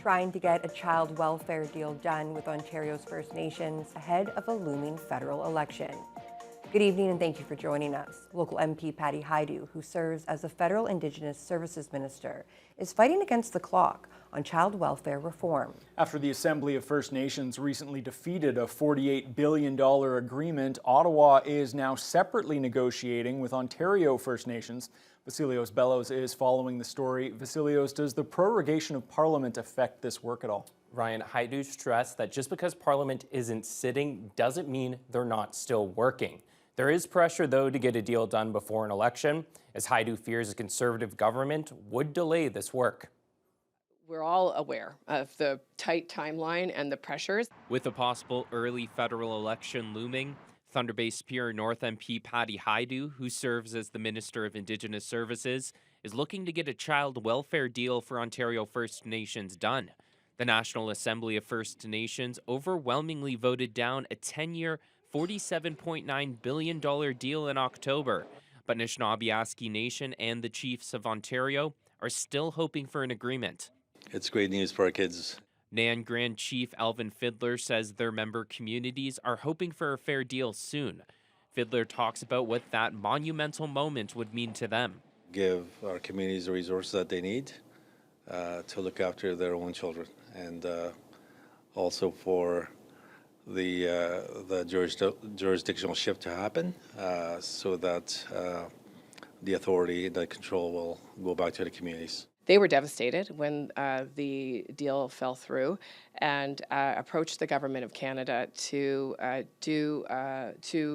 trying to get a child welfare deal done with Ontario's First Nations ahead of a looming federal election. Good evening and thank you for joining us. Local MP Patty Hajdu, who serves as the Federal Indigenous Services Minister, is fighting against the clock on child welfare reform. After the Assembly of First Nations recently defeated a $48 billion agreement, Ottawa is now separately negotiating with Ontario First Nations. Vasilios Bellows is following the story. Vasilios, does the prorogation of Parliament affect this work at all? Ryan, Hajdu stressed that just because Parliament isn't sitting doesn't mean they're not still working. There is pressure, though, to get a deal done before an election, as Hajdu fears a Conservative government would delay this work. We're all aware of the tight timeline and the pressures. With a possible early federal election looming, Thunder Bay Superior North MP Patty Hajdu, who serves as the Minister of Indigenous Services, is looking to get a child welfare deal for Ontario First Nations done. The National Assembly of First Nations overwhelmingly voted down a 10-year, $47.9 billion deal in October. But Anishinaabe Nation and the Chiefs of Ontario are still hoping for an agreement. It's great news for our kids. NAN Grand Chief Alvin Fiddler says their member communities are hoping for a fair deal soon. Fiddler talks about what that monumental moment would mean to them. Give our communities the resources that they need to look after their own children, and also for the jurisdictional shift to happen so that the authority, the control will go back to the communities. They were devastated when the deal fell through and approached the Government of Canada to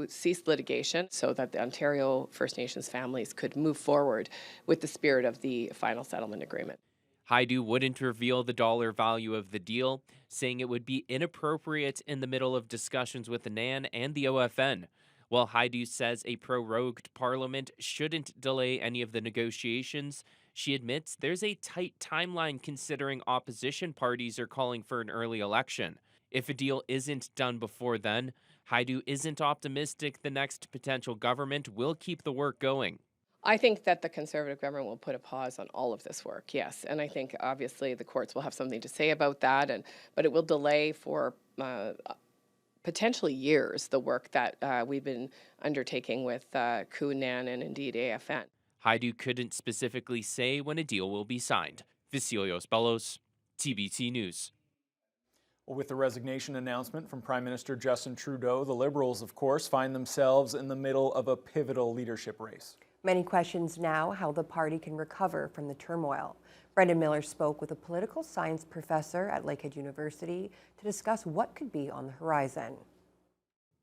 cease litigation so that the Ontario First Nations families could move forward with the spirit of the final settlement agreement. Hajdu wouldn't reveal the dollar value of the deal, saying it would be inappropriate in the middle of discussions with the NAN and the OFN. While Hajdu says a prorogued parliament shouldn't delay any of the negotiations, she admits there's a tight timeline considering opposition parties are calling for an early election. If a deal isn't done before then, Hajdu isn't optimistic the next potential government will keep the work going. I think that the Conservative government will put a pause on all of this work, yes. And I think obviously the courts will have something to say about that, but it will delay for potentially years the work that we've been undertaking with CUNAN and indeed AFN. Hajdu couldn't specifically say when a deal will be signed. Vasilios Bellows, TBT News. Well, with the resignation announcement from Prime Minister Justin Trudeau, the Liberals, of course, find themselves in the middle of a pivotal leadership race. Many questions now how the party can recover from the turmoil. Brendan Miller spoke with a political science professor at Lakehead University to discuss what could be on the horizon.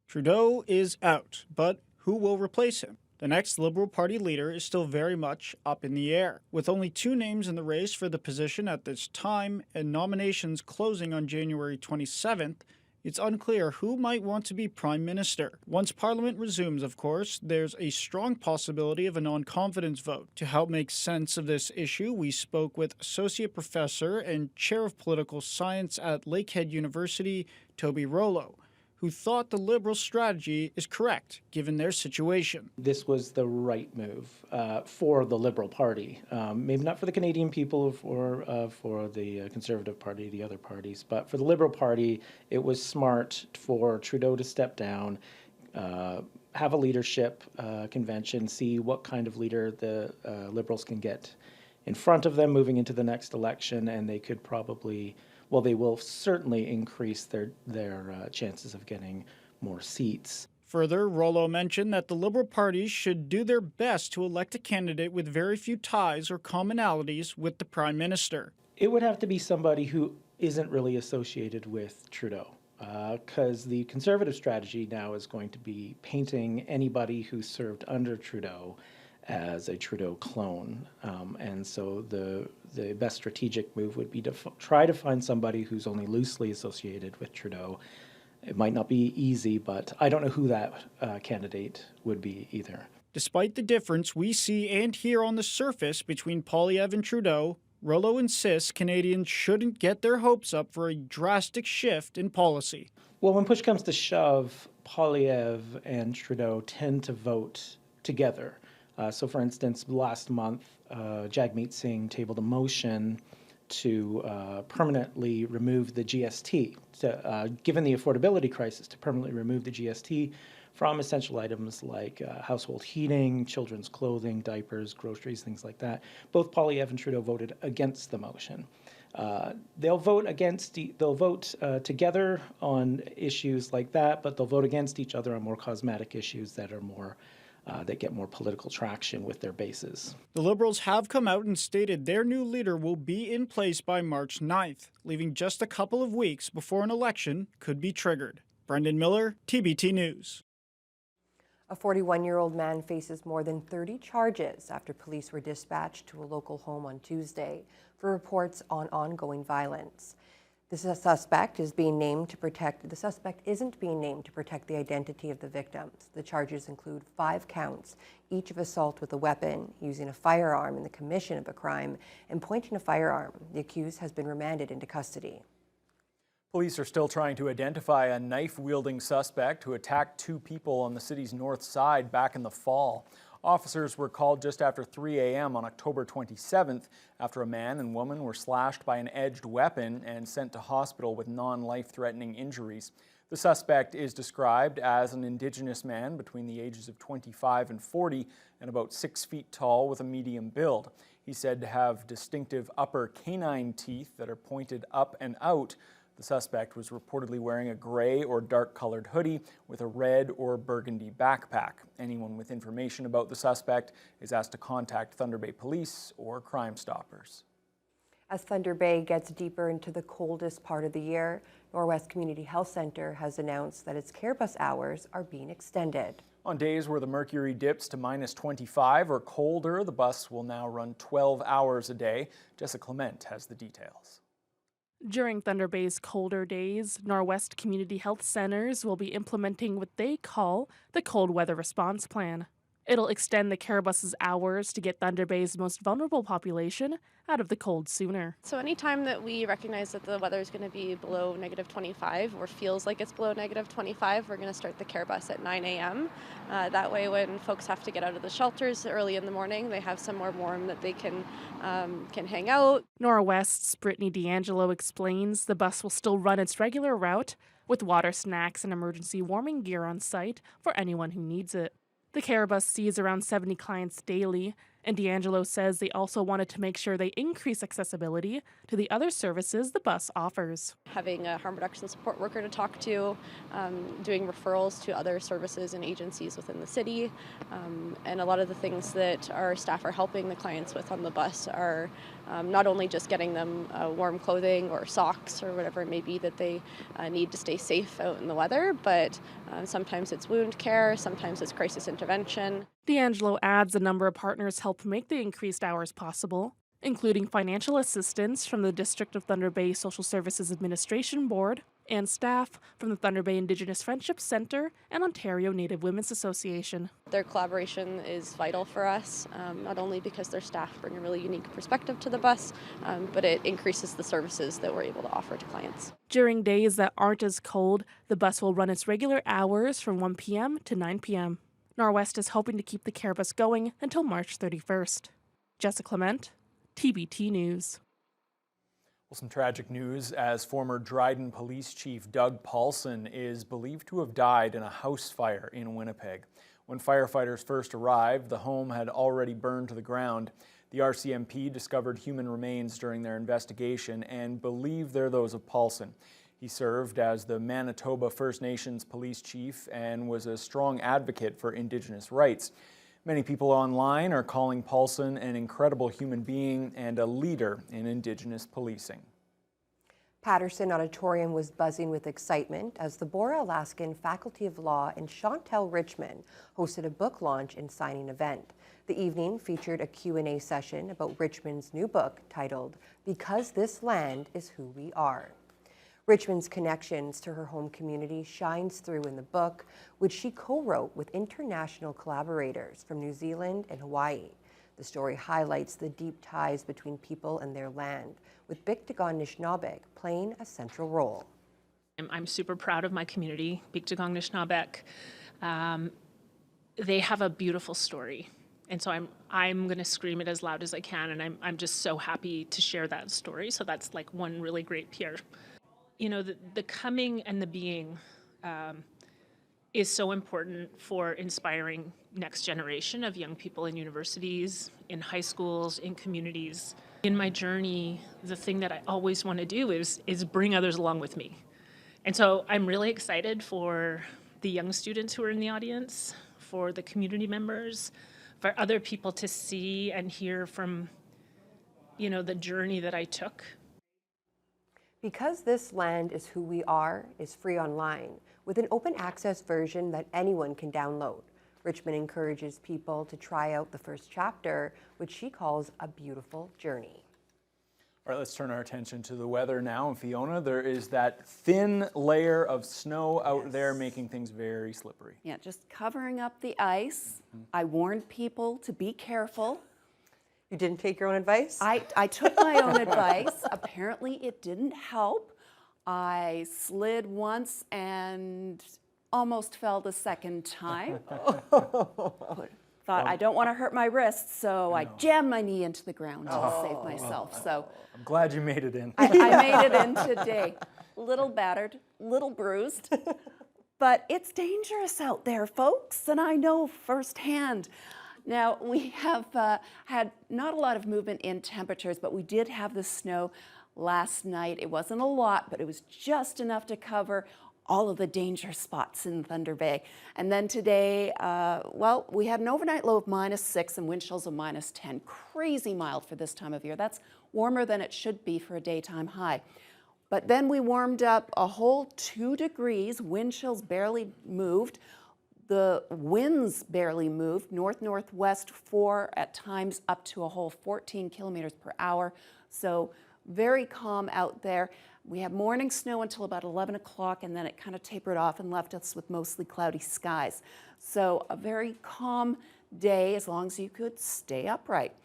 Trudeau is out, but who will replace him? The next Liberal Party leader is still very much up in the air, with only 2 names in the race for the position at this time and nominations closing on January 27th. It's unclear who might want to be Prime Minister. Once Parliament resumes, of course, there's a strong possibility of a non-confidence vote. To help make sense of this issue, we spoke with Associate Professor and Chair of Political Science at Lakehead University, Toby Rollo, who thought the Liberal strategy is correct, given their situation. This was the right move for the Liberal Party. Maybe not for the Canadian people or for the Conservative Party, the other parties, but for the Liberal Party, it was smart for Trudeau to step down, have a leadership convention, see what kind of leader the Liberals can get in front of them moving into the next election, and they could probably, well, they will certainly increase their chances of getting more seats. Further, Rollo mentioned that the Liberal parties should do their best to elect a candidate with very few ties or commonalities with the Prime Minister. It would have to be somebody who isn't really associated with Trudeau, because the Conservative strategy now is going to be painting anybody who served under Trudeau as a Trudeau clone. And so the best strategic move would be to try to find somebody who's only loosely associated with Trudeau. It might not be easy, but I don't know who that candidate would be either. Despite the difference we see and hear on the surface between Poilievre and Trudeau, Rollo insists Canadians shouldn't get their hopes up for a drastic shift in policy. Well, when push comes to shove, Poilievre and Trudeau tend to vote together. So, for instance, last month, Jagmeet Singh tabled a motion to permanently remove the GST, given the affordability crisis, to permanently remove the GST from essential items like household heating, children's clothing, diapers, groceries, things like that. Both Poilievre and Trudeau voted against the motion. They'll vote together on issues like that, but they'll vote against each other on more cosmetic issues that are more that get more political traction with their bases. The Liberals have come out and stated their new leader will be in place by March 9th, leaving just a couple of weeks before an election could be triggered. Brendan Miller, TBT News. A 41-year-old man faces more than 30 charges after police were dispatched to a local home on Tuesday for reports on ongoing violence. The suspect isn't being named to protect the identity of the victims. The charges include 5 counts, each of assault with a weapon, using a firearm in the commission of a crime, and pointing a firearm. The accused has been remanded into custody. Police are still trying to identify a knife-wielding suspect who attacked 2 people on the city's north side back in the fall. Officers were called just after 3 a.m. on October 27th after a man and woman were slashed by an edged weapon and sent to hospital with non-life-threatening injuries. The suspect is described as an Indigenous man between the ages of 25 and 40 and about 6 feet tall with a medium build. He's said to have distinctive upper canine teeth that are pointed up and out. The suspect was reportedly wearing a gray or dark-colored hoodie with a red or burgundy backpack. Anyone with information about the suspect is asked to contact Thunder Bay Police or Crime Stoppers. As Thunder Bay gets deeper into the coldest part of the year, Norwest Community Health Centre has announced that its care bus hours are being extended. On days where the mercury dips to minus 25 or colder, the bus will now run 12 hours a day. Jessica Clement has the details. During Thunder Bay's colder days, Norwest Community Health Centres will be implementing what they call the Cold Weather Response Plan. It'll extend the care bus's hours to get Thunder Bay's most vulnerable population out of the cold sooner. So anytime that we recognize that the weather is going to be below negative 25 or feels like it's below negative 25, we're going to start the care bus at 9 a.m. That way when folks have to get out of the shelters early in the morning, they have somewhere warm that they can hang out. Norwest's Brittany D'Angelo explains the bus will still run its regular route with water, snacks, and emergency warming gear on site for anyone who needs it. The care bus sees around 70 clients daily, and D'Angelo says they also wanted to make sure they increase accessibility to the other services the bus offers. Having a harm reduction support worker to talk to, doing referrals to other services and agencies within the city, and a lot of the things that our staff are helping the clients with on the bus are not only just getting them warm clothing or socks or whatever it may be that they need to stay safe out in the weather, but sometimes it's wound care, sometimes it's crisis intervention. D'Angelo adds a number of partners help make the increased hours possible, including financial assistance from the District of Thunder Bay Social Services Administration Board and staff from the Thunder Bay Indigenous Friendship Centre and Ontario Native Women's Association. Their collaboration is vital for us, not only because their staff bring a really unique perspective to the bus, but it increases the services that we're able to offer to clients. During days that aren't as cold, the bus will run its regular hours from 1 p.m. to 9 p.m. Norwest is hoping to keep the care bus going until March 31st. Jessica Clement, TBT News. Well, some tragic news as former Dryden Police Chief Doug Paulson is believed to have died in a house fire in Winnipeg. When firefighters first arrived, the home had already burned to the ground. The RCMP discovered human remains during their investigation and believe they're those of Paulson. He served as the Manitoba First Nations police chief and was a strong advocate for Indigenous rights. Many people online are calling Paulson an incredible human being and a leader in Indigenous policing. Patterson Auditorium was buzzing with excitement as the Bora Alaskan Faculty of Law and Shan Richmond hosted a book launch and signing event. The evening featured a Q&A session about Richmond's new book titled "Because This Land is Who We Are." Richmond's connections to her home community shines through in the book, which she co-wrote with international collaborators from New Zealand and Hawaii. The story highlights the deep ties between people and their land, with Biktagon Nishnabek playing a central role. I'm super proud of my community, Biktagon Nishnabek. They have a beautiful story, And so I'm going to scream it as loud as I can, and I'm just so happy to share that story. So that's like one really great PR. You know, the coming and the being is so important for inspiring next generation of young people in universities, in high schools, in communities. In my journey, the thing that I always want to do is bring others along with me. And so I'm really excited for the young students who are in the audience, for the community members, for other people to see and hear from, you know, the journey that I took. Because This Land Is Who We Are is free online, with an open access version that anyone can download. Richmond encourages people to try out the first chapter, which she calls a beautiful journey. All right, let's turn our attention to the weather now. And Fiona, there is that thin layer of snow out there making things very slippery. Yeah, just covering up the ice. I warned people to be careful. You didn't take your own advice? I took my own advice. Apparently it didn't help. I slid once and almost fell the second time. Thought I don't want to hurt my wrists, so I jammed my knee into the ground to save myself. So I'm glad you made it in. I made it in today. Little battered, little bruised, but it's dangerous out there, folks, and I know firsthand. Now, we have had not a lot of movement in temperatures, but we did have the snow last night. It wasn't a lot, but it was just enough to cover all of the danger spots in Thunder Bay. And then today, well, we had an overnight low of -6 and wind chills of -10. Crazy mild for this time of year. That's warmer than it should be for a daytime high. But then we warmed up a whole 2 degrees. Wind chills barely moved. The winds barely moved, north-northwest 4, at times up to a whole 14 kilometers per hour. So very calm out there. We had morning snow until about 11 o'clock, and then it kind of tapered off and left us with mostly cloudy skies. So a very calm day as long as you could stay upright.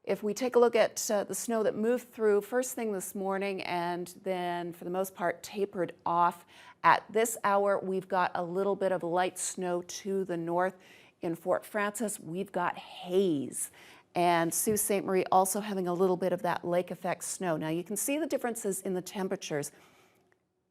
If we take a look at the snow that moved through first thing this morning and then for the most part tapered off, at this hour we've got a little bit of light snow to the north. In Fort Frances, we've got haze. And Sault Ste. Marie also having a little bit of that lake effect snow. Now you can see the differences in the temperatures.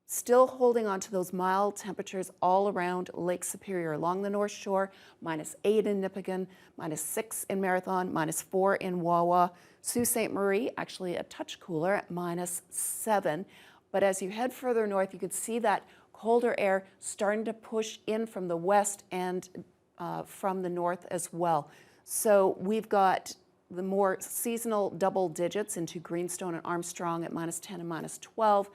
Still holding on to those mild temperatures all around Lake Superior along the North Shore, -8 in Nipigon, -6 in Marathon, -4 in Wawa. Sault Ste. Marie actually a touch cooler at -7. But as you head further north, you could see that colder air starting to push in from the west and from the north as well. So we've got the more seasonal double digits into Greenstone and Armstrong at -10 and -12,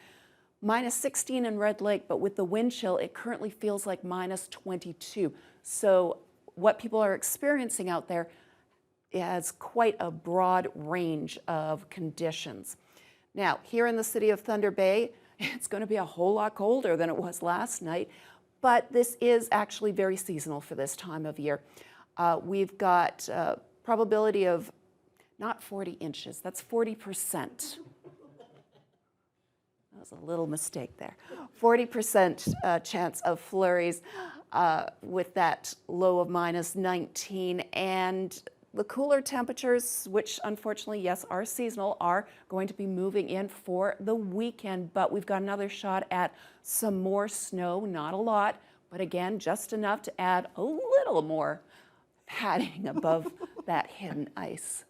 -16 in Red Lake, but with the wind chill, it currently feels like -22. So what people are experiencing out there has quite a broad range of conditions. Now, here in the city of Thunder Bay, it's going to be a whole lot colder than it was last night, but this is actually very seasonal for this time of year. We've got probability of not 40 inches, that's 40%. That was a little mistake there. 40% chance of flurries with that low of -19. And the cooler temperatures, which unfortunately, yes, are seasonal, are going to be moving in for the weekend. But we've got another shot at some more snow, not a lot, but again, just enough to add a little more padding above that hidden ice.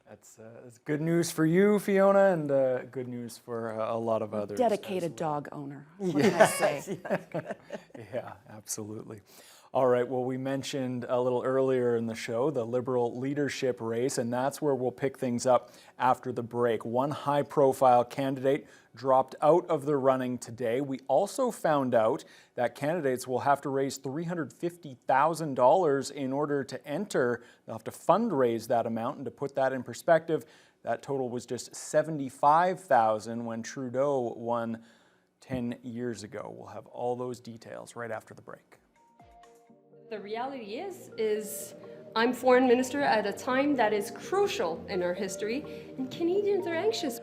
That's good news for you, Fiona, and good news for a lot of others. Dedicated dog owner. What can I say? Yeah, absolutely. All right, well, we mentioned a little earlier in the show the Liberal leadership race, and that's where we'll pick things up after the break. One high-profile candidate dropped out of the running today. We also found out that candidates will have to raise $350,000 in order to enter. They'll have to fundraise that amount, and to put that in perspective, that total was just $75,000 when Trudeau won 10 years ago. We'll have all those details right after the break. The reality is I'm foreign minister at a time that is crucial in our history, and Canadians are anxious.